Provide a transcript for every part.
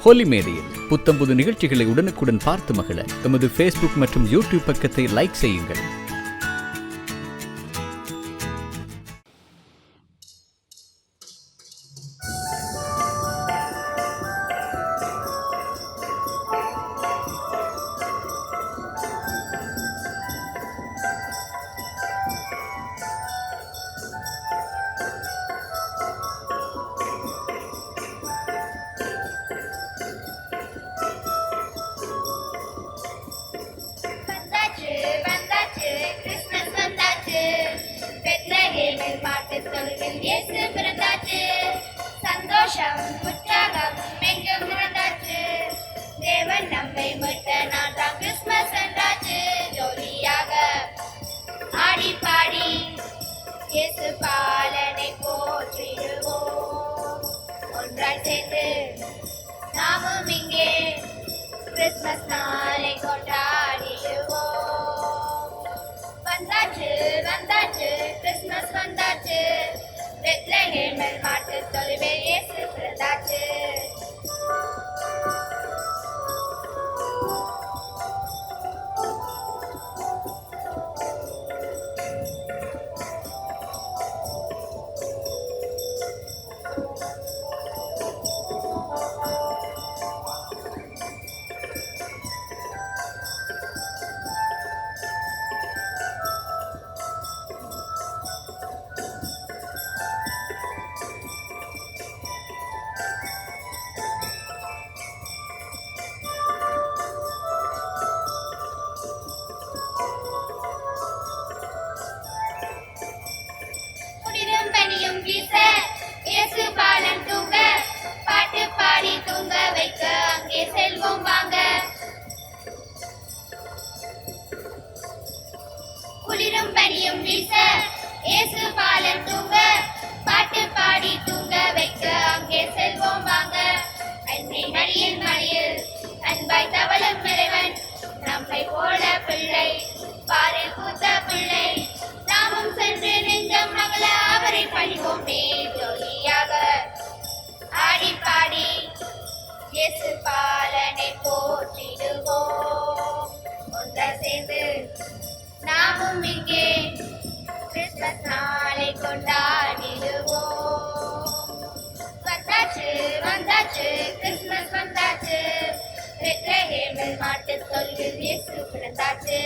ஹோலி மேடையில் புத்தம்புது நிகழ்ச்சிகளை உடனுக்குடன் பார்த்து மகிழ எமது ஃபேஸ்புக் மற்றும் யூடியூப் பக்கத்தை லைக் செய்யுங்கள். இயேசு பிறந்தாச்சு, சந்தோஷம் உற்சாகம் எங்கும் பிறந்தாச்சு. தேவன் நம்மை மீட்ட நாள் தான் கிறிஸ்மஸ் என்றாச்சு. ஜோலியாக ஆடி பாடி இயேசு பாலனை போற்றிடுவோம். ஒன்றாய் சேர்ந்து நாமும் இங்கே கிறிஸ்மஸ் நாளை கொண்டாடிடுவோம். வந்தாச்சு வந்தாச்சு கிறிஸ்மஸ் வந்தாச்சு, பெத்லகேமில் மாட்டுத் தொழுவில் இயேசு பிறந்தாச்சு. இயேசு பாலன் தூங்க, பாட்டு பாடி தூங்க வைக்க அங்கே செல்வோம் வாங்க. குளிரும் பனியும் வீச இயேசு பாலன் தூங்க, பாட்டு பாடி தூங்க வைக்க அங்கே செல்வோம் வாங்க. அன்னை மரியின் மடியில் அன்பாய் தவழும் இறைவன், நம்மை போல பிள்ளை பாரில் பூத்த பிள்ளை. நாமும் சென்று நெஞ்சம் மகள அவரை பணிவோமே. ஜோலியாக ஆடி பாடி இயேசு பாலனை போற்றிடுவோம். ஒன்றாய் சேர்ந்து நாமும் இங்கே கிறிஸ்மஸ் நாளை கொண்டாடிடுவோம். வந்தாச்சு வந்தாச்சு கிறிஸ்மஸ் வந்தாச்சு, பெத்லகேமில் மாட்டுத் தொழுவில் இயேசு பிறந்தாச்சு.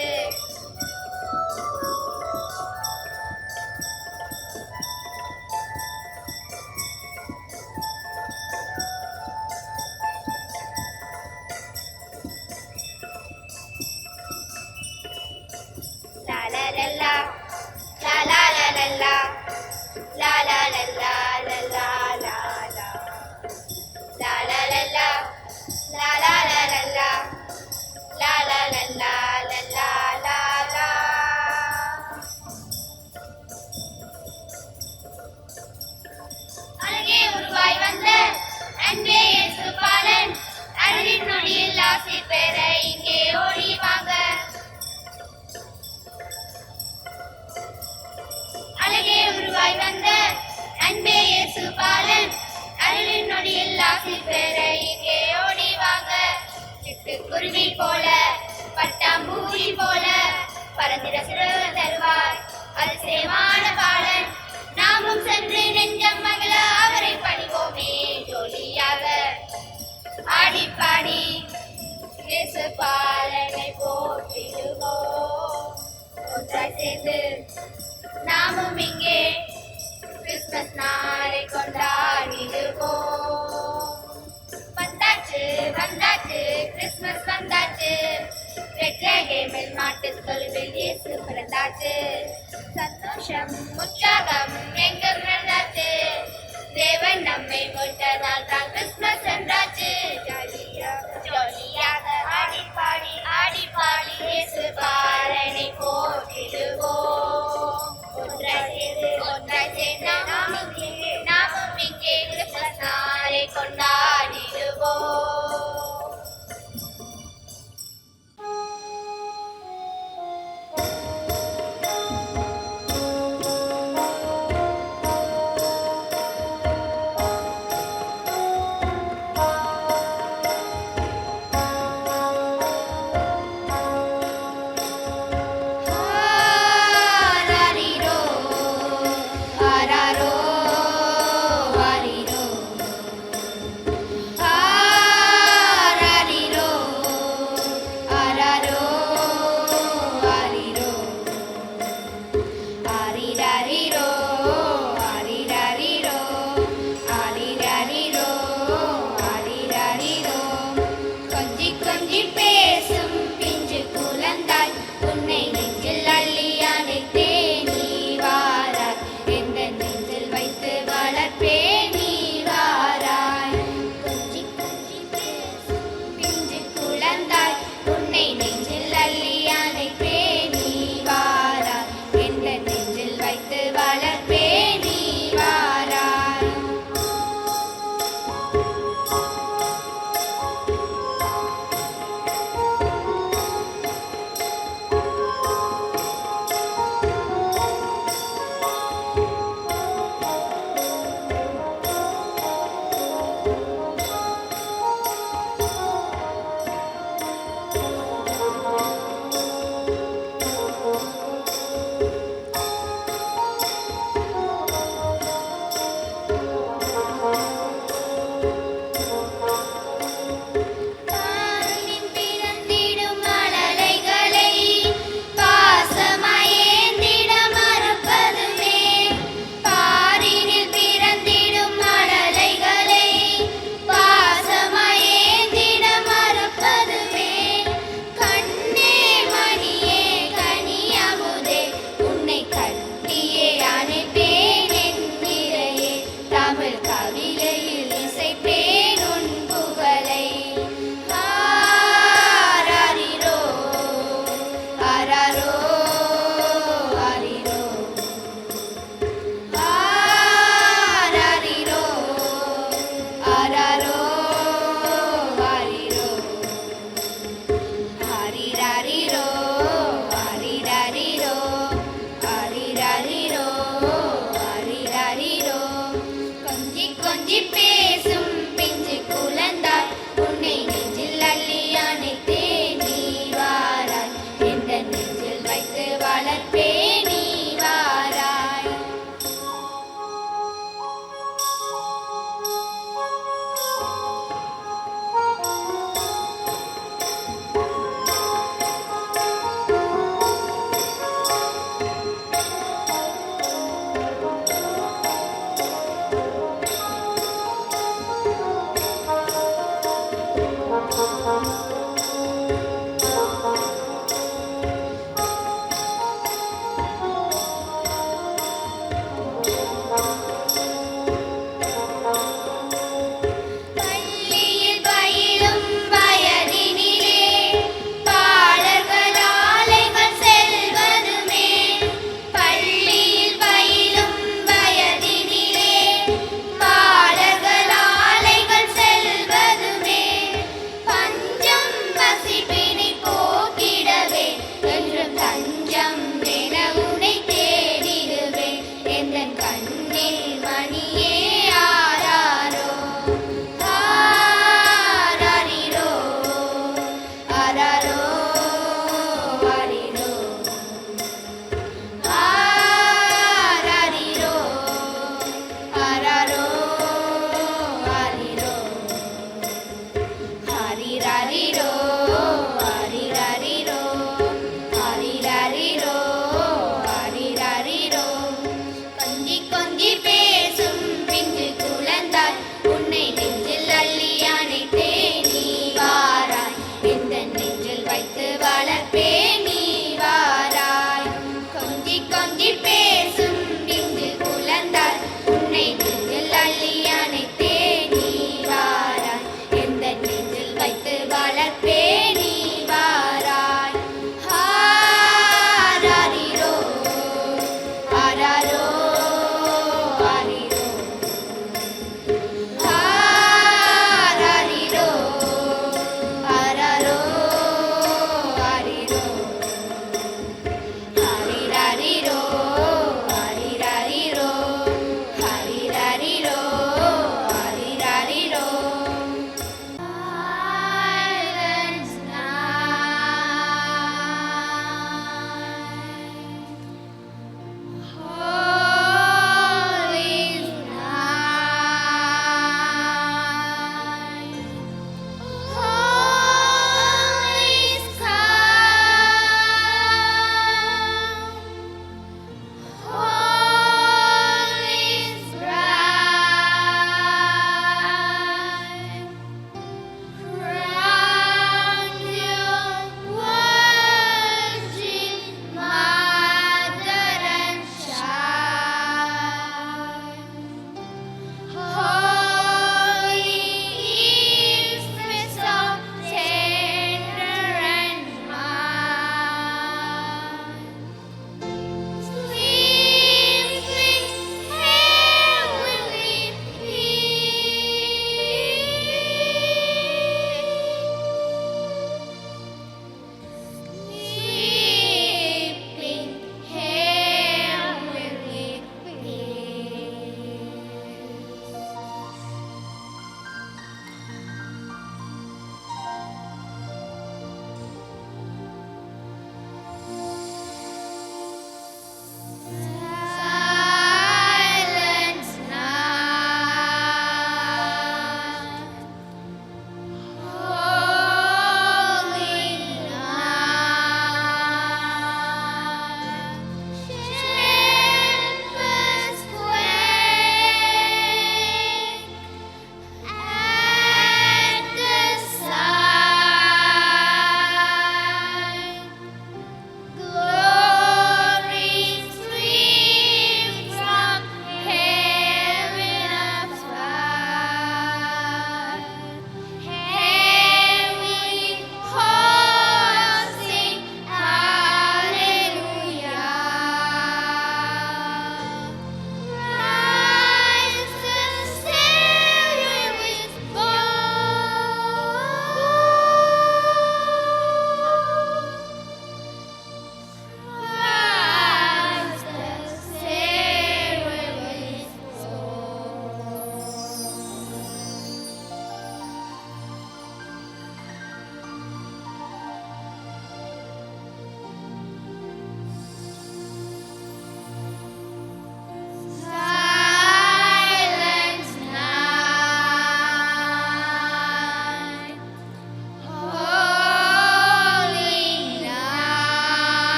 அழகே உருவாய் வந்த அன்பே இயேசு பாலன், அருளின் நொடியில் ஆசி பெற இங்கே ஓடி வாங்க. அழகே உருவாய் வந்த அன்பே இயேசு பாலன், அருளின் நொடியில் ஆசி பெற இங்கே ஓடி வாங்க. சிட்டுக்குருவி போல பட்டாம்பூரி போல பரந்திர சிறு தருவார் அதிசயமான பாலன். நாமும் சென்று நெஞ்சம் மகள அவரை பணிவோமே. ஜோலியாக ஆடி பாடி இயேசு பாலனை போற்றிடுவோம். ஒன்றாய் சேர்ந்து நாமும் இங்கே கிறிஸ்மஸ் நாளை கொண்டாடிடுவோம். வந்தாச்சு வந்தாச்சு கிறிஸ்மஸ் வந்தாச்சு, பெத்லகேமில் மாட்டுத் தொழுவில் இயேசு பிறந்தாச்சு. சந்தோஷம் உற்சாகம் எங்கும் பிறந்தாச்சு. தேவன் நம்மை மீட்ட நாள் தான் கிறிஸ்மஸ் என்றாச்சு. ஜோலியாக ஆடி பாடி இயேசு பாலனை போற்றிடுவோம். ஒன்றாய் சேர்ந்து நாமும் இங்கே கிறிஸ்மஸ் நாளை கொண்டாடிடுவோம்.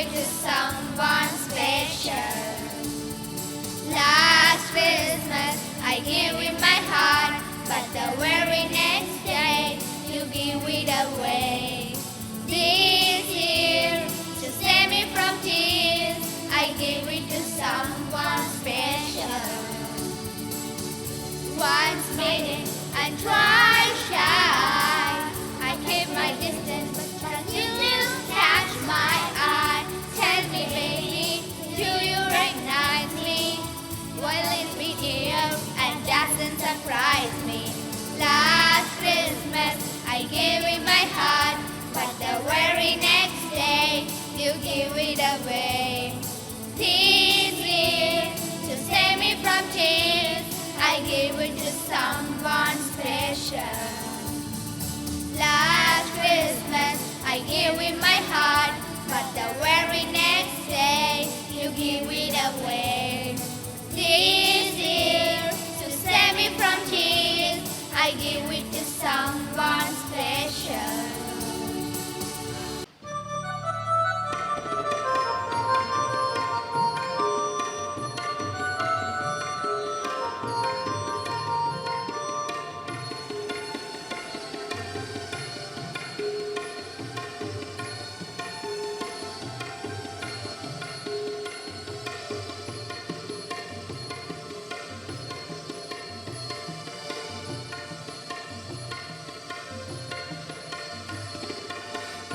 it to someone special. Last Christmas I gave you my heart, but the very next day you give it away. This year, to save me from tears, I gave it to someone special. Once bitten and twice shy, I keep my distance, but you still catch my eye. Tell me, baby, do you recognize me? Well, it's been here and doesn't surprise me. Last Christmas I gave you my heart, but the very next day you give it away. This year, to save me from tears, I gave it to someone special. Last Christmas I gave you my heart, but the very next day you give it away. This year, to save me from tears, I give it to someone special.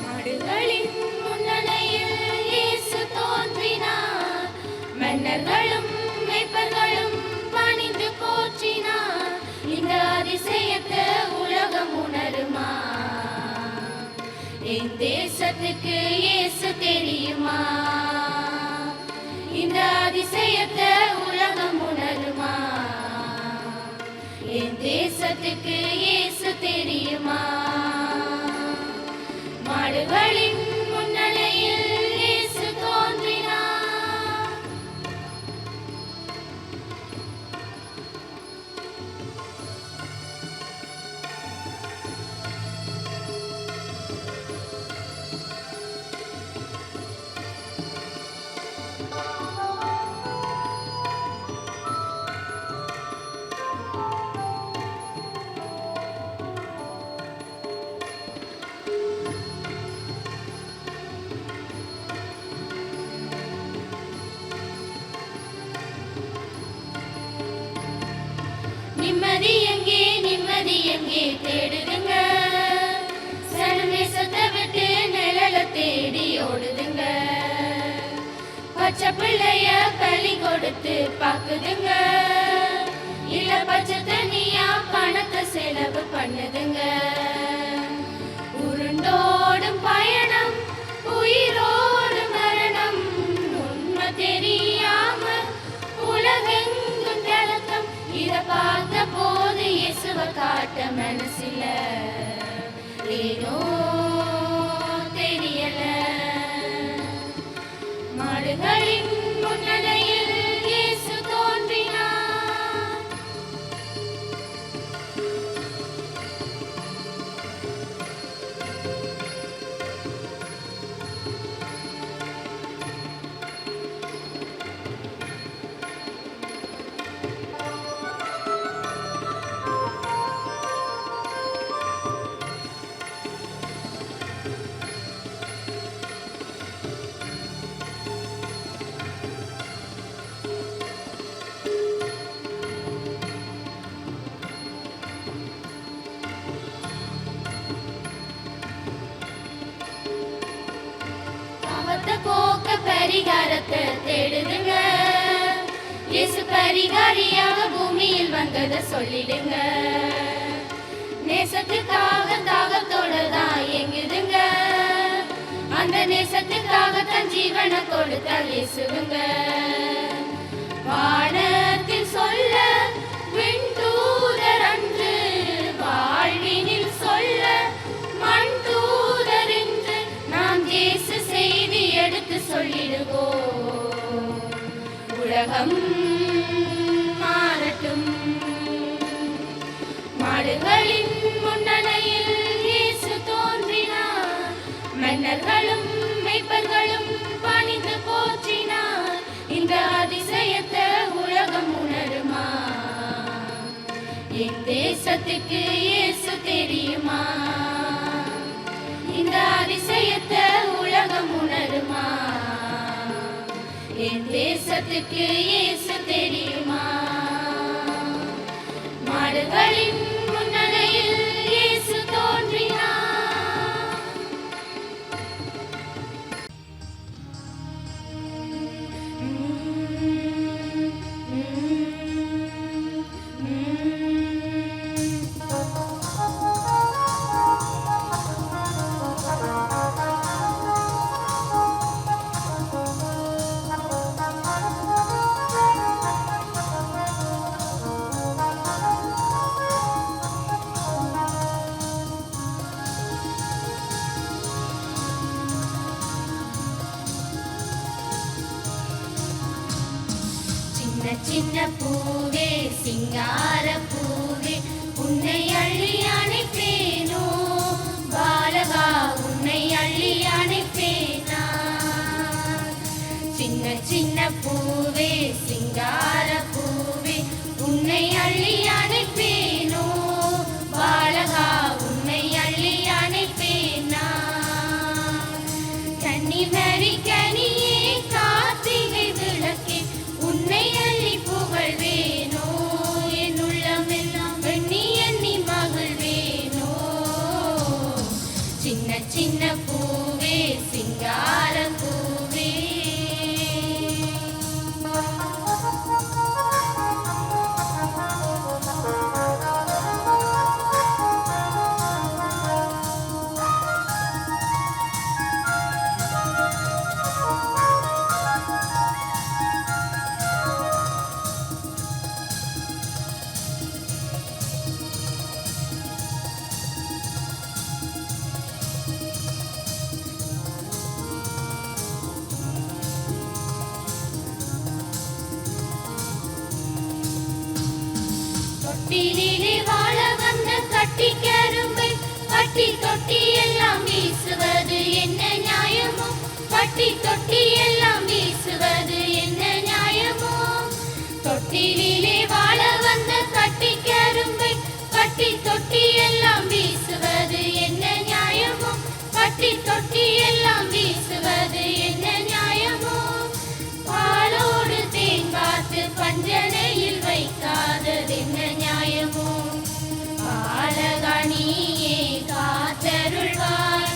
மாடுகளின் முன்னணியில் இயேசு தோன்றினார், மன்னர்களும் மேய்ப்பர்களும் பணிந்து போற்றினார். இந்த அதிசயத்தை உலகம் உணருமா? என் தேசத்துக்கு இயேசு தெரியுமா? இந்த அதிசயத்தை உலகம் உணருமா? என் தேசத்துக்கு இயேசு தெரியுமா? மாடுகளின் முன்னணியில் இயேசு தோன்றினார். நிம்மதி எங்கே தேடுதுங்க, சனநேசத்தை விட்டு நிழல தேடி ஓடுதுங்க. பச்சை பிள்ளைய பலி கொடுத்து பாக்குதுங்க, இல்ல பச்சை தண்ணியா பணத்தை செலவு பண்ணுதுங்க. உருண்டோடும் பயணம், உயிரோடு மரணம், உண்மை தெரியாம உலகெங்கும் கலக்கம். இத பார்த்த போது இயேசுவ காட்ட மனசில ஏனோ தெரியல. மாடுகளின் முன்னணியில் இயேசு தோன்றினார். போக்க பரிகாரத்தை தேடுதுங்க, இயேசு பரிகாரியாக பூமியில் வந்ததை சொல்லிடுங்க. நேசத்துக்காக தாகத்தோட தான் எங்குதுங்க, அந்த நேசத்துக்காக தன் ஜீவனை கொடுத்தால் இயேசுங்க. வானத்தில் சொல்ல விண்தூதர் அன்று, வாழ்வினில் சொல்ல மண் தூதர் என்று நாம் இயேசு செய்தி எடுத்து சொல்லிடுவோம். உலகம் மாறட்டும். மாடுகளின் முன்னணியில் இயேசு தோன்றினார், மன்னர்களும் மேய்ப்பர்களும் என் தேசத்துக்கு இயேசு தெரியுமா? இந்த அதிசயத்தை உலகம் உணருமா? என் தேசத்துக்கு இயேசு தெரியுமா? மாடுகளின் முன்னணியில் இயேசு தோன்றினார். சின்ன பூவே சிங்கார பூவே உன்னை அள்ளி அணைப்பேனோ பாலகா, உன்னை அள்ளி அணைப்பேனா? சின்ன சின்ன பூவே சிங்கார பூவே உன்னை அள்ளி அணைப்பேனோ பாலகா, உன்னை அள்ளி அணைப்பேனா? கன்னிமரி கனியே கார்த்திகை விளக்கே உன்னை அள்ளி புகழ்வேனோ, என் உள்ளமெல்லாம் எண்ணி எண்ணி மகிழ்வேனோ. சின்ன சின்ன பூவே சிங்கார பூவே. தொட்டிலே வாழ வந்த கட்டி கரும்பை கட்டி தொட்டி எல்லாம் வீசுவது என்ன நியாயமோ? கட்டி தொட்டி எல்லாம் வீசுவது என்ன நியாயமோ? தொட்டிலே வாழ வந்த கட்டி கரும்பை கட்டி தொட்டி எல்லாம் வீசுவது என்ன நியாயமோ? கட்டி தொட்டி எல்லாம் வீசுவது என்ன நியாயமோ? பாலோடு தேன் பார்த்து பஞ்சனையில் வைக்காதது என்ன நியாயமோ? பாலகனியே காத்தருள்வாய்,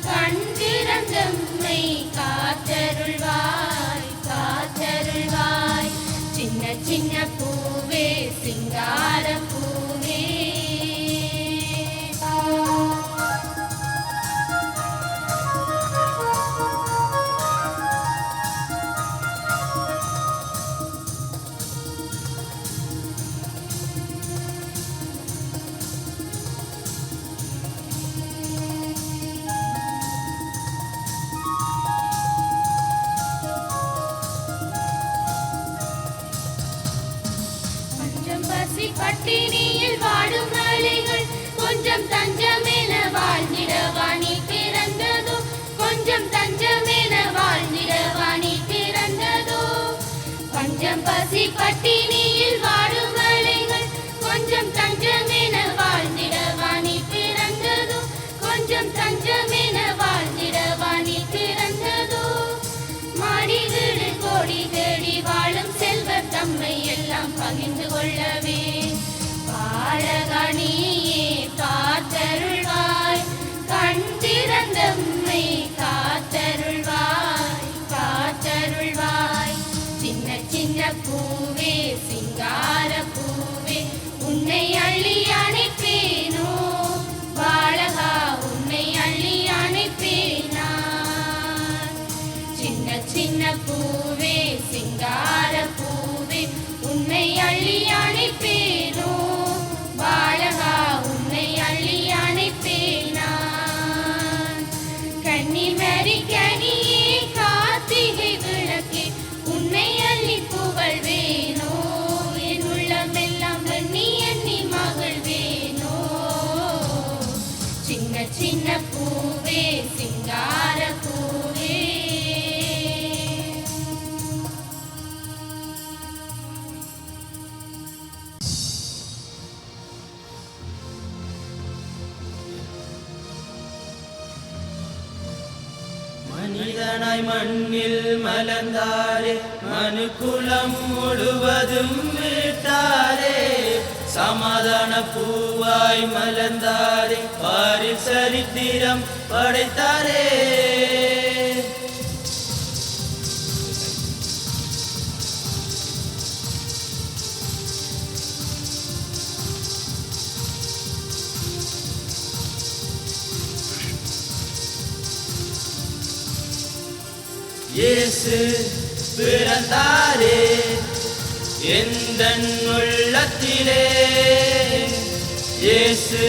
கண் திறந்தம்மை காத்தருள்வாய், காத்தருள்வாய். சின்ன சின்ன பூவே சிங்கார பூவே. பசி பட்டினியில் வாடும் அலைகள் கொஞ்சம் தஞ்சமென வாழ்ந்திடவாணி பிறந்ததோ, கொஞ்சம் தஞ்சமென வாழ்ந்திடவாணி பிறந்ததோ. பஞ்சம் பசி பட்டினியில் வாடும் அலைகள் கொஞ்சம் தஞ்சமென வாழ்ந்திடவாணி பிறந்ததோ, கொஞ்சம் தஞ்சமென வாழ்ந்திடவாணி பிறந்ததோ. மாடி வீடு கோடி தேடி வாழும் செல்வர் தம்மை எல்லாம் பகிர்ந்து கொள்ளவே பாலகனியே காத்தருள்வாய், கண் திறந்தம்மை காத்தருள்வாய், காத்தருள்வாய். சின்ன சின்ன பூவே சிங்கார பூவே உன்னை அள்ளி அணைப்பேனோ பாலகா, உன்னை அள்ளி அணைப்பேனா? சின்ன சின்ன பூவே சிங்கார பூவே உன்னை அள்ளி அணைப்பேனோ பாலகா, உன்னை அள்ளி அணைப்பேனா? கன்னிமரி கனியே கார்த்திகை விளக்கே உன்னை அள்ளி புகழ்வேனோ, என் உள்ளமெல்லாம் எண்ணி எண்ணி மனிதனாய் மண்ணில் மலர்ந்தாரே, மனுக்குலம் முழுவதும் மீட்டாரே. சமாதான பூவாய் மலர்ந்தாரே, பாரில் சரித்திரம் படைத்தாரே. இயேசு பிறந்தாரே எந்தன் உள்ளத்திலே, இயேசு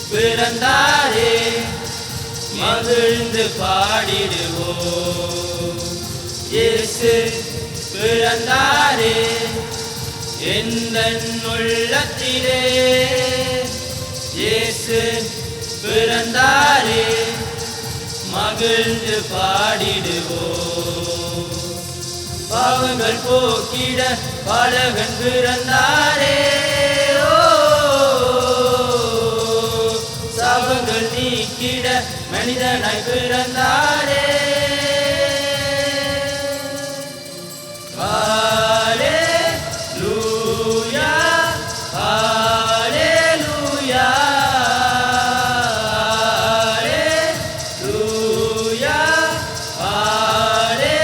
பிறந்தாரே மகிழ்ந்து பாடிடுவோம். இயேசு பிறந்தாரே எந்தன் உள்ளத்திலே, இயேசு பிறந்தாரே மகிழ்ந்து பாடிடுவோம். பாவங்கள் போக்கிட பாலகன் பிறந்தாரே, சாபங்கள் நீக்கிட மனிதனாய் பிறந்தாரே. ஹல்லேலூயா, ஹல்லேலூயா, ஹல்லேலூயா, ஹல்லேலூயா.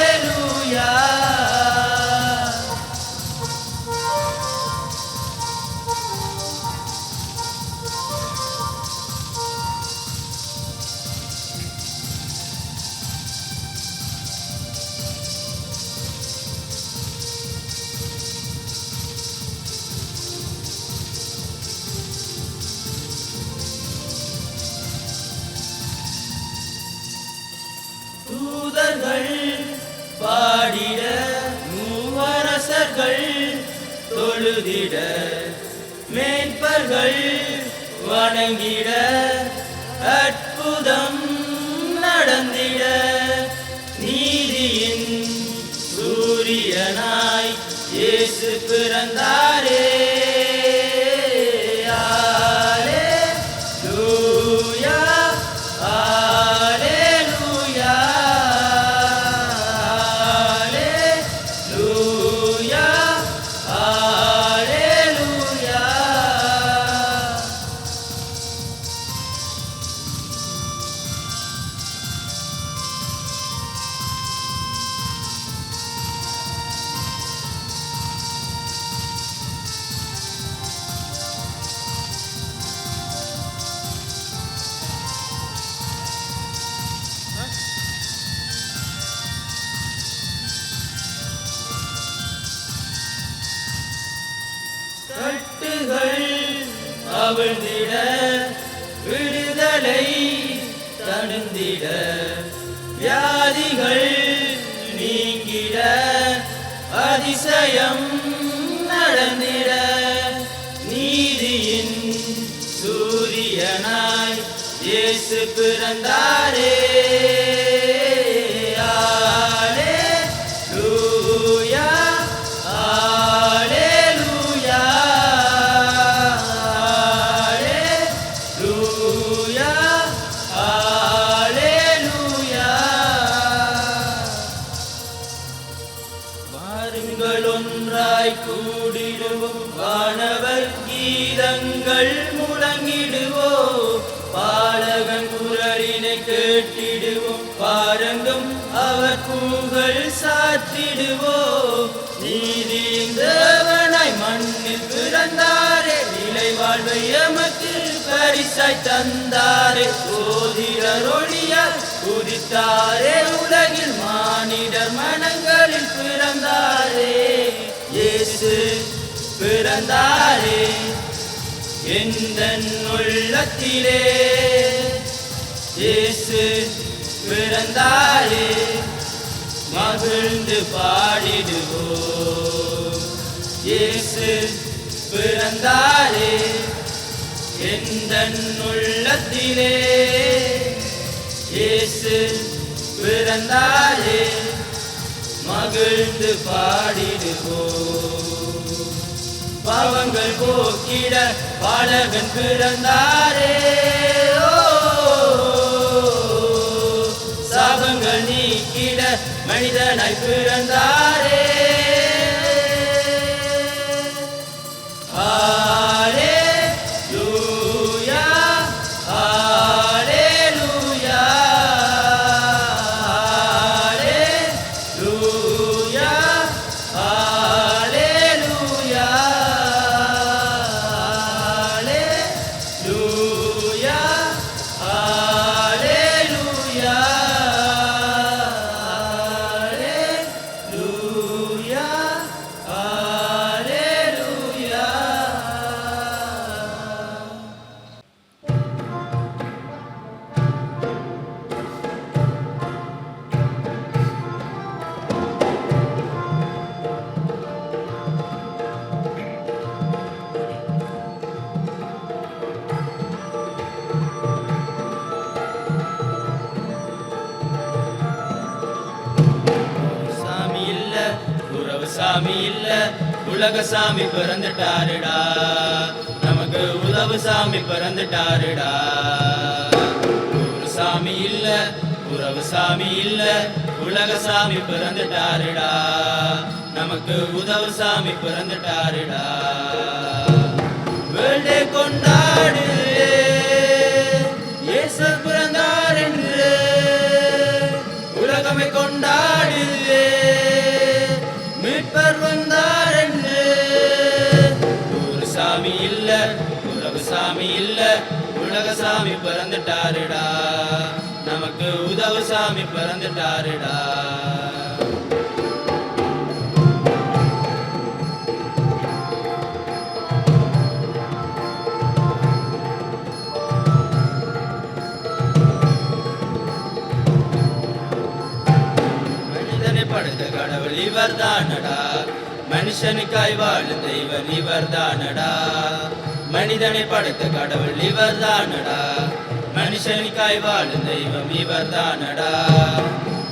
தூதர்கள் பாடிட, மூவரசர்கள் தொழுதிட, மேய்ப்பர்கள் வணங்கிட, அற்புதம் நடந்திட, நீதியின் சூரியனாய் இயேசு பிறந்தாரே. ஹல்லேலூயா, ஹல்லேலூயா, ஹல்லேலூயா, ஹல்லேலூயா. கட்டுகள் அவிழ்ந்திட, விடுதலை தணிந்திட, வியாதிகள் நீங்கிட, அதிசயம் நடந்திட, நீதியின் சூரியனாய் இயேசு பிறந்தாரே. ஹல்லேலூயா, ஹல்லேலூயா, ஹல்லேலூயா, ஹல்லேலூயா. வாருங்கள் ஒன்றாய் கூடிடுவோம், வானவர் கீதங்கள் முழங்கிடுவோம், பாலகன் குரலினை கேட்டிடுவோம், பாருங்கும் அவர் புகழ் சாற்றிடுவோம். நீதியின் தேவனாய் மண்ணில் பிறந்தாரே, நிலை வாழ்வை எமக்கு பரிசாய் தந்தாரே. சோதிடர் ஒளியார் உதித்தாரே, உலகில் மானிடர் மனங்களில் பிறந்தாரே. இயேசு பிறந்தாரே எந்தன் உள்ளத்திலே, இயேசு பிறந்தாரே மகிழ்ந்து பாடிடுவோம். இயேசு பிறந்தாரே எந்தன் உள்ளத்திலே, இயேசு பிறந்தாரே மகிழ்ந்து பாடிடுவோம். பாவங்கள் போக்கிட பாலகன் பிறந்தாரே, சாபங்கள் நீக்கிட மனிதனாய் பிறந்தாரே. ஹalleluya ஹalleluya ஹalleluya ஹalleluya ஹalleluya ஹalleluya ஹalleluya ஹalleluya. சாமி இல்ல உறவு சாமி இல்ல உலக சாமி பிறந்துட்டாருடா, நமக்கு உதவு சாமி பிறந்துட்டாருடா. ஒரு சாமி இல்ல உறவு சாமி இல்ல உலக சாமி பிறந்துட்டாருடா, நமக்கு உதவு சாமி பிறந்துட்டாருடா. வேர்ல்டே கொண்டாடு இயேசு பிறந்தார் என்று, உலகமே கொண்டாடுதே மீட்பர் வந்தார் என்று. ஒரு சாமி இல்ல உலக சாமி இல்ல உலக சாமி பிறந்துட்டாருடா, நமக்கு உதவு சாமி பிறந்துட்டாருடா. மனிதனை படைத்த கடவுள் இவர்தானடா, மனுஷனுக்காய் வாழும் தெய்வம் இவர்தானடா. மனிதனை படைத்த கடவுள் இவர்தானடா, மனுஷனுக்காய் வாழும் தெய்வம் இவர்தானடா.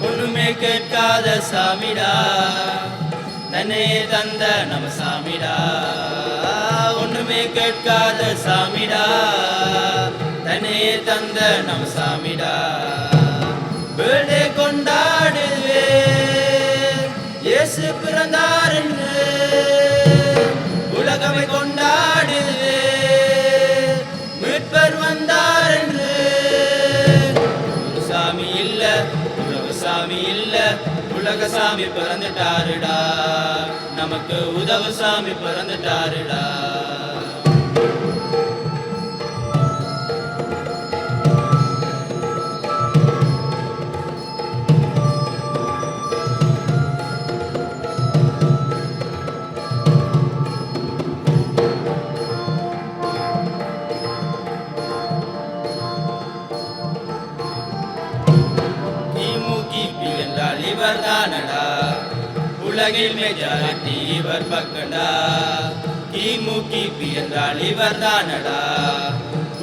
ஒண்ணுமே கேட்காத சாமிடா, தன்னையே தந்த நம்ம சாமிடா. ஒண்ணுமே கேட்காத சாமிடா, தன்னையே தந்த நம்ம சாமிடா. வேர்ல்டே கொண்டாடுவே இயேசு பிறந்தார் என்று, உலகமே கொண்டாடுவே மீட்பர் வந்தார் என்று. ஒரு சாமி இல்ல உலக சாமி இல்ல உலக சாமி பிறந்துட்டாருடா, நமக்கு உதவு சாமி பிறந்துட்டாருடா. கிமு என்றால் இவர்தானடா, உலகில் மெஜாரிட்டி இவர் பக்கண்டா. கிமு என்றால் இவர்தானடா,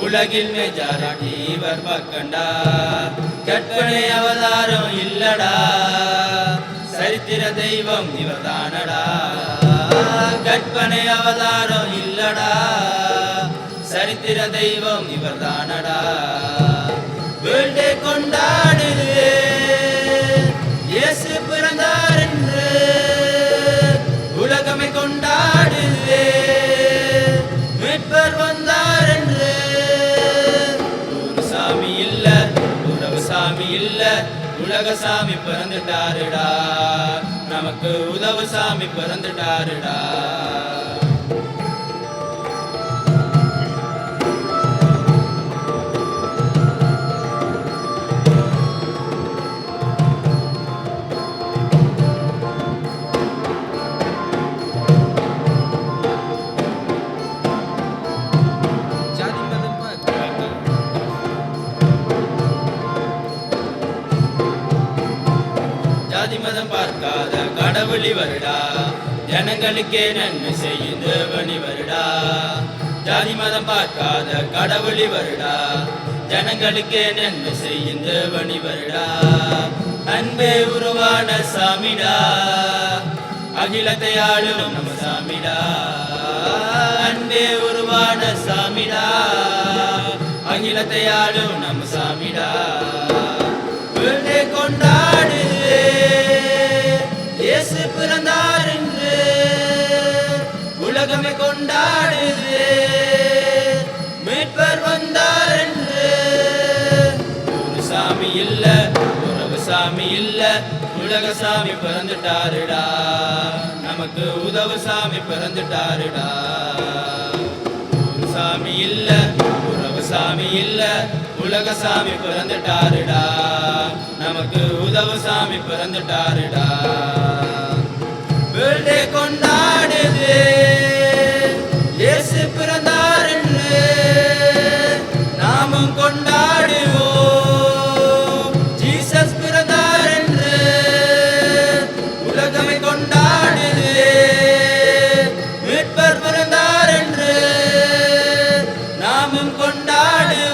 உலகில் மெஜாரிட்டி இவர் பக்கண்டா. கற்பனை அவதாரம் இல்லடா, சரித்திர தெய்வம் இவர்தானடா. கற்பனை அவதாரம் இல்லடா, சரித்திர தெய்வம் இவர்தானடா. வேர்ல்டே கொண்டாடுவே இயேசு பிறந்தார் என்று, உலகமே கொண்டாடுவே மீட்பர் வந்தார் என்று. ஒரு சாமி இல்ல உலக சாமி இல்ல உலக சாமி பிறந்துட்டாருடா, நமக்கு உதவு சாமி பிறந்துட்டாருடா. ஜாதி மதம் பார்க்காத கடவுள் இவருடா, ஜனங்களுக்கே நன்மை செய்யும் தேவன் இவருடா. ஜாதி மதம் பார்க்காத கடவுள் இவருடா, ஜனங்களுக்கே நன்மை செய்யும் தேவன் இவருடா. அன்பே உருவான சாமிடா, அகிலத்தை ஆளும் நம்ம சாமிடா. அன்பே உருவான சாமிடா, அகிலத்தை ஆளும் நம்ம சாமிடா. வேர்ல்டே கொண்டாடுவே கொண்டாடுது மீட்பர் வந்தார் என்று. ஒரு சாமி இல்ல, உறவு சாமி இல்ல, உலக சாமி பிறந்துட்டாருடா, நமக்கு உதவு சாமி பிறந்துட்டாருடா. ஒரு சாமி இல்ல, உறவு சாமி இல்ல, உலக சாமி பிறந்துட்டாருடா, நமக்கு உதவு சாமி பிறந்துட்டாருடா. வேர்ல்டே கொண்டாடுது இயேசு பிறந்தார் என்று, நாமும் கொண்டாடுவோம் ஜீசஸ் பிறந்தார் என்று. உலகமே கொண்டாடுது மீட்பர் பிறந்தார் என்று, நாமும் கொண்டாடுவோம்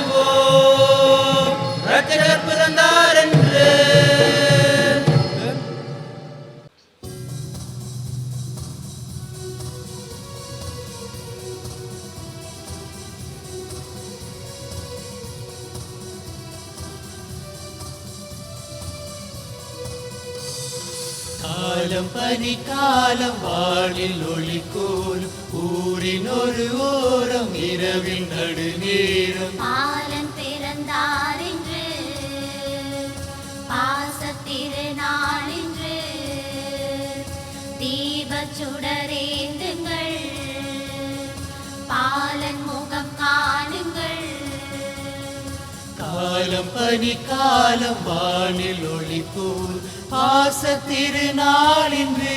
இரட்சகர் பிறந்தார் என்று. காலம் பனி காலம் வானில் ஒளிக்கோல் ஊரின் ஒரு ஓரம் இரவில் நடுநேரம். பாலன் பிறந்தார் என்று பாசத்திருநாள் என்று தீபச் சுடரேந்துங்கள், பாலன் முகம் காணுங்கள். காலம் பனி காலம் வானில் ஒளிக்கோல் பாச திருநாளின்று.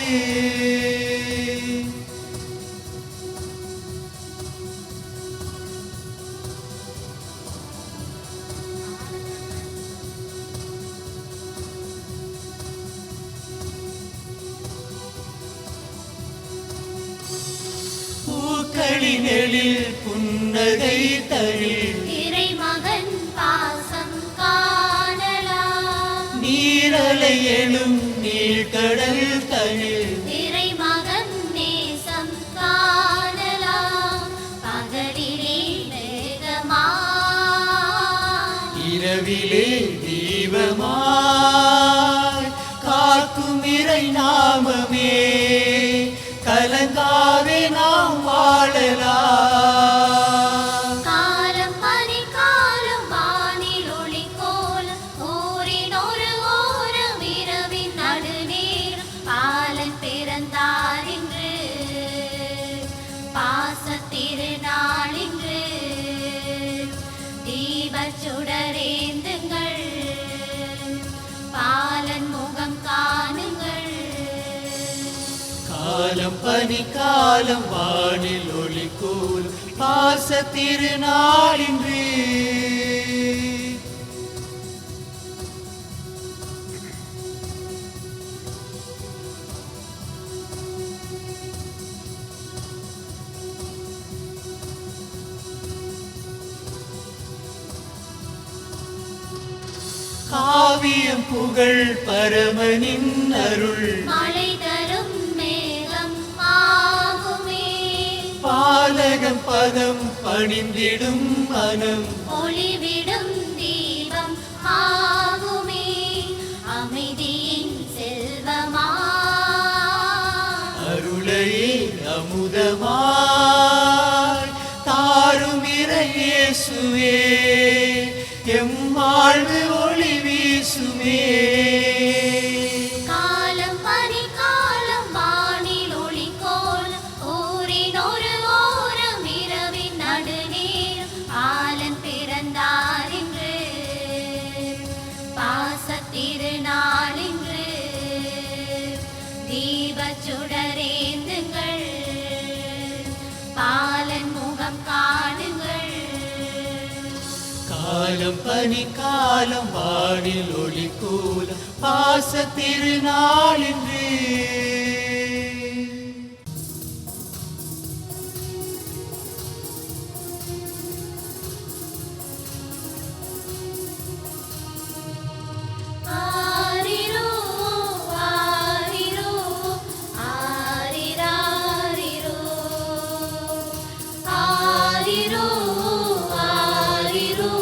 பூக்களின் எழில் புன்னகை தழில் இறைமகன் பாசம் காணலாம், நீரலை எழும் நீழ்கடல் தனில் இறைமகன் நேசம் காணலாம். பகலிலே மேகமாய், இரவிலே தீபமாய் காக்கும் இறை நாமமே, கலங்காவே நாம் வாழலாம். காலம் பனி காலம் வானில் ஒளிக்கோலம் ஊரின் ஒரு ஓரம் இரவின் நடுநேரம் பாலன் பிறந்தார் என்று பாசத்திருநாள் என்று தீபச் சுடரேந்துங்கள், பாலன் முகம் காணுங்கள். காலம் பனி காலம் வானில் ஒளிக்கோல் பாச திருநாளின்று. காவியம் புகழ் பரமனின் அருள், மழை தரும் மேகம் ஆகுமே, பாலகம் பதம் பணிந்திடும் மனம், ஒளிவிடும் தீபம் ஆகுமே, அமைதியின் செல்வமா அருளையே அமுதமாய் தாரும் இறை இயேசுவே, எம் வாழ்வு ஒளி வீசுமே. காலம் பனி காலம் வானில் ஒளிக்கோலம் ஊரின் ஒரு ஓரம் இரவின் நடுநேரம் பாலன் பிறந்தார் என்று பாசத்திருநாள் என்று தீபச் சுடரேந்துங்கள், பாலன் முகம் காணுங்கள். காலம் பனி காலம் வானில் ஒளிக்கோலம் பாச திருநாளின்று. ஆரிரோ ஆரிரோ ஆரிராரிரோ ஆரிரோ ஆரிரோ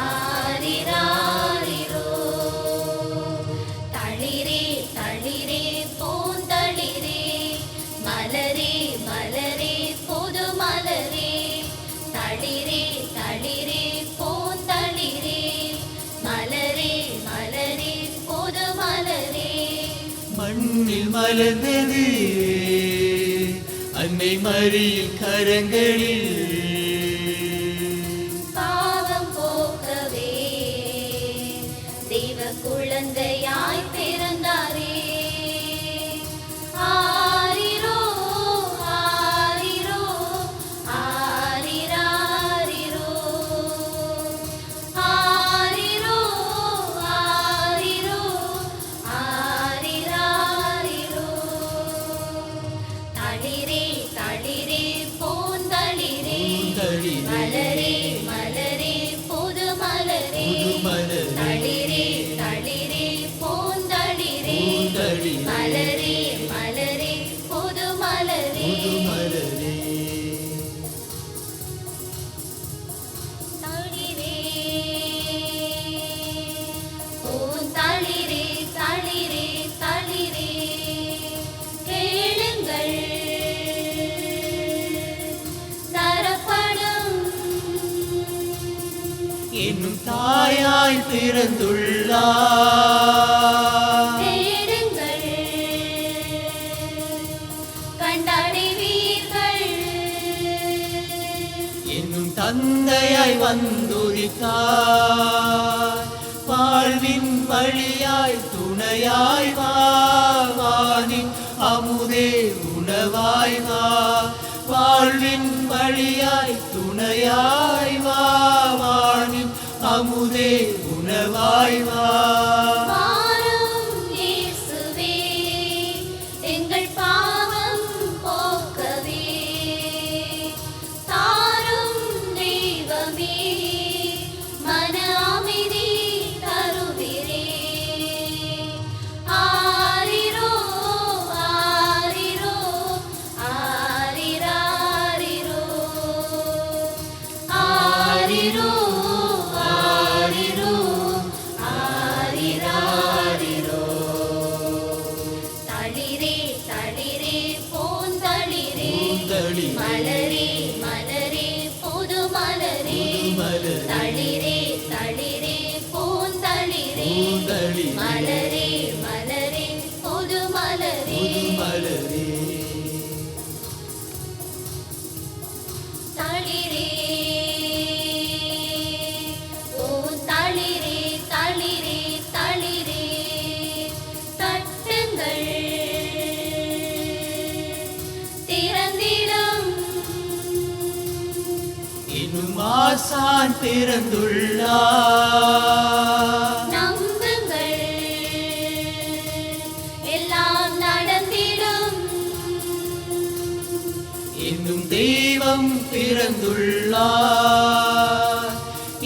ஆரிராரிரோ தளிரே தளிரே போ மலர்ந்தது அன்னை மரியின் கரங்களில். பாவம் போக்கவே தெய்வ குழந்தையாய் பிறந்தாரே. ஆரிரோ ஆரிரோ ஆரிராரிரோ ஆரிரோ ஆரிரோ ஆரிராரிரோ. தளிரே தளிரே பூந்தளிரே மலரே மலரே புது மலரே. தளிரே தளிரே பூந்தளிரே மலரே மலரே புது மலரே. தளிரே பூந்தளிரே தளிரே தளிரே கேளுங்கள் தரப்படும். என்னும் தாயாய் பிறந்துள்ளார். தேடுங்கள் கண்டடைவீர்கள். என்னும் தந்தையாய் வந்துதித்தார். வாழ்வின் வழியாய் துணையாய் வா. வானின் அமுதே உணவாய் வா. வாழ்வின் வழியாய் துணையாய் வா. வானின் அமுதே உணவாய் வா. வாரும் இயேசுவே எங்கள் பாவம் போக்கவே. தாரும் தெய்வமே மன அமைதி தருகிறே. ஆரிரோ ஆரிரோ ஆரிராரிரோ ஆரிரோ ஆரிரோ ஆரிராரிரோ. தளிரே தளிரே பூந்தளிரே மலரே மலரே புது மலரே. தளிரே தளிரே பூந்தளிரே மலரே மலரே புது மலரே. தளிரே பூந்தளிரே தளிரே தளிரே தட்டுங்கள் திறந்திடும். இன்னும் ஆசான் பிறந்துள்ளார். நம்புங்கள் எல்லாம் நடந்திடும். இன்னும் தெய்வம் பிறந்துள்ளார்.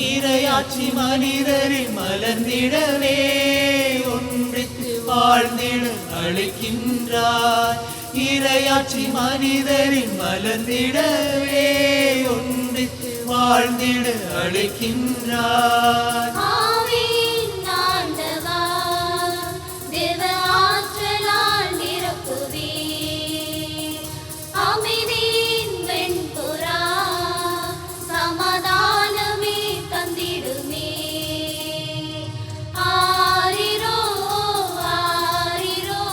இறையாட்சி மனிதரில் மலர்ந்திடவே ஒன்றித்து வாழ்ந்திட அழைக்கின்றார். இறையாட்சி மனிதரின் மலர்ந்திடவே ஒன்றித்து வாழ்ந்திட அழைக்கின்றார். ஆவியின் ஆண்டவா தேவ ஆற்றலால் நிரப்புவே. அமைதியின் வெண்புறா சமாதானமே தந்திடுமே. ஆரிரோ ஆரிரோ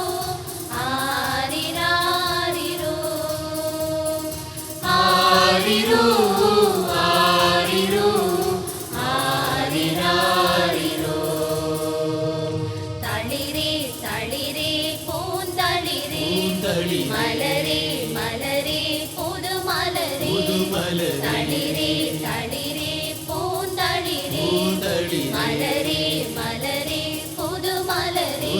ஆரிராரிரோ ஆரிரோ ஆரிரோ ஆரிராரிரோ. தளிரே தளிரே பூந்தளிரே மலரே மலரே புது மலரே. தளிரே தளிரே பூந்தளிரே மலரே மலரே புது மலரே.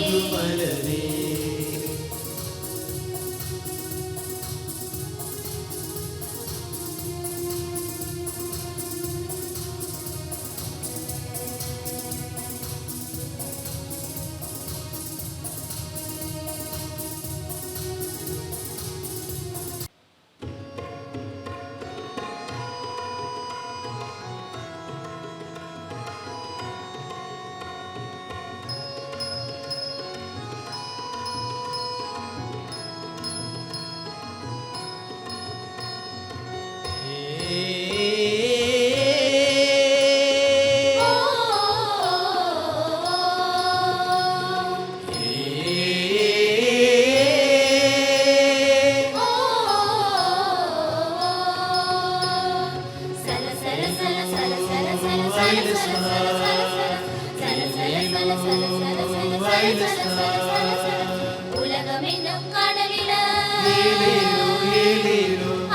உலகம் என்னும் கடலில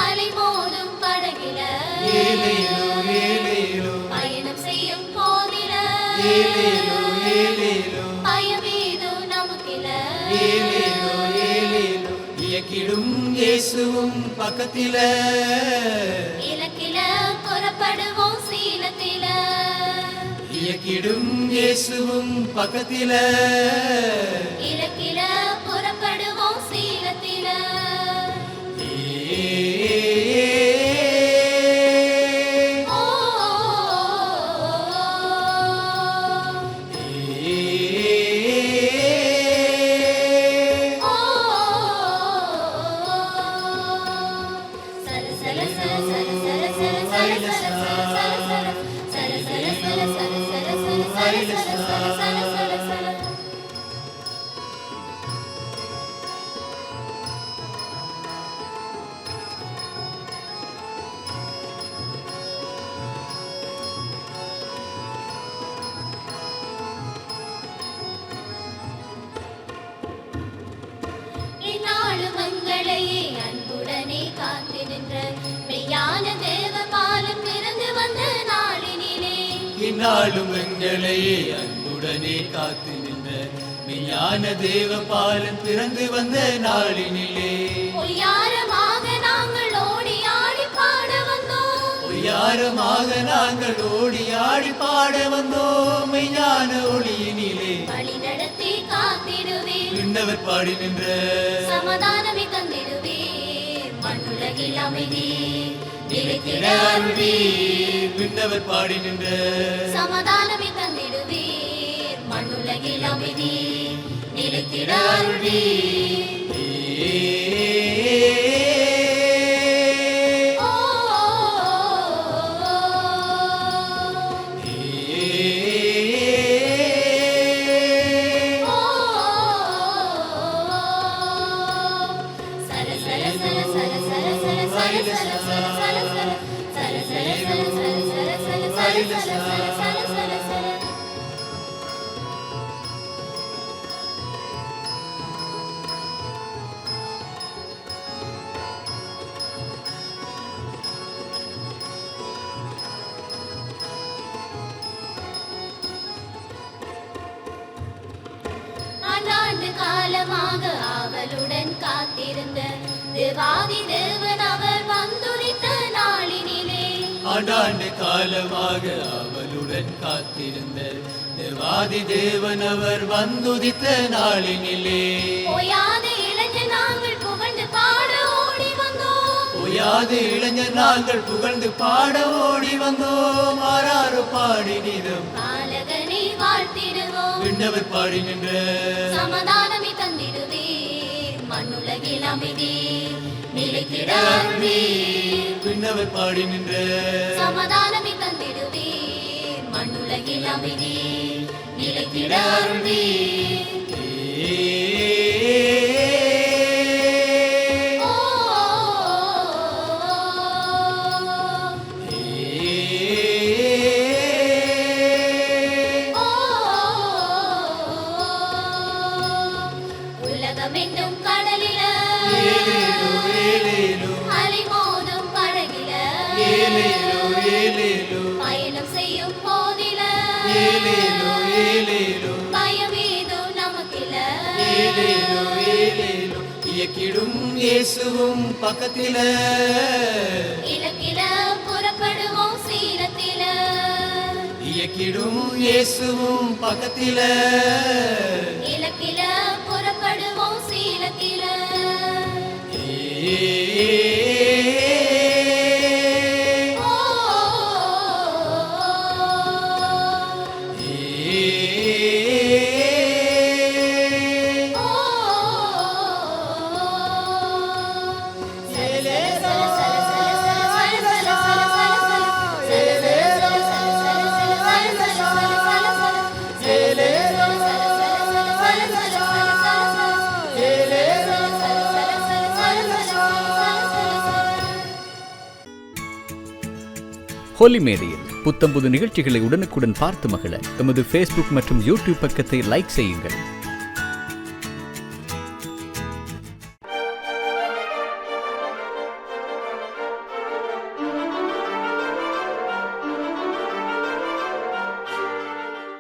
அலைமோதும் படகில பயணம் செய்யும் போதில பயமேதோ நமக்கில இயக்கிடும் இயேசுவும் பக்கத்தில இலக்கில புறப்படுவோம் சீலத்தில இயக்கிடும் இயேசுவும் பக்கத்தில இலக்கில புறப்படுவோம் சீலத்தில ஓ ஓ சல சல சல சல சல சல சல சல இந்நாளும் எங்களையே அன்புடனே காத்து நின்ற மெய்யான தேவ பாலம் பிறந்து வந்த நாளினிலே இந்நாளும் எங்களையே அன்புடனே காத்து நின்ற மெய்யான தேவ பாலன் பிறந்து வந்த நாளினிலே பொய்யாரமாக நாங்கள் ஓடி ஆடி பாட வந்தோம் பொய்யாரமாக நாங்கள் ஓடி ஆடி பாட வந்தோம் மெய்ஞான ஒளியினிலே வழி நடத்தி காத்திடுவீர் விண்ணவர் பாடி நின்ற சமாதானமே தந்திடுவீர் மண்ணுலகில் அமைதி நிலைத்திட அருள்வீர் விண்ணவர் பாடி நின்ற சமாதானமே தந்திடுவீர் மண்ணுலகில் அமைதி நிலைத்திட அருள்வீர் ஓ சல சல சல சல சல சல சல சல சல சல சல சல சல சல சல சல சல சல சல ஆண்டாண்டு காலமாக ஆவலுடன் காத்திருந்த தேவாதி தேவன் அவர் வந்துரித்த நாளினிலே ஆண்டாண்டு காலமாக அவளுடன் காத்திருந்த தேவாதி தேவன் அவர் வந்துதித்த நாளினிலே ஓயாத இளைஞர் நாங்கள் புகழ்ந்து பாட ஓடி வந்தோம் ஓயாது இளைஞர் நாங்கள் புகழ்ந்து பாட ஓடி வந்தோம் ஆறாறு பாடி நிதம் பாலகனை வாழ்த்திடுவோம் விண்ணவர் பாடி நின்ற சமாதானமே தந்திடுவீர் மண்ணுலகில் அமைதி நிலைத்திட அருள்வீர் விண்ணவர் பாடி நின்ற சமாதானமே தந்திடுவீர் மண்ணுலகில் அமைதி நிலைத்திட அருள்வீர் ஓ ஓ உலகம் என்னும் கடலில அலைமோதும் படகில பயணம் செய்யும் போதில பயமேதோ நமக்கில இயக்கிடும் இயேசுவும் பக்கத்தில இலக்கில புறப்படுவோம் சீலத்தில இயக்கிடும் இயேசுவும் பக்கத்தில இலக்கில புறப்படுவோம் சீலத்தில ஓ ஹோலி மேடையில் புத்தம்புது நிகழ்ச்சிகளை உடனுக்குடன் பார்த்து மகிழ எமது ஃபேஸ்புக் மற்றும் யூடியூப் பக்கத்தை லைக் செய்யுங்கள்.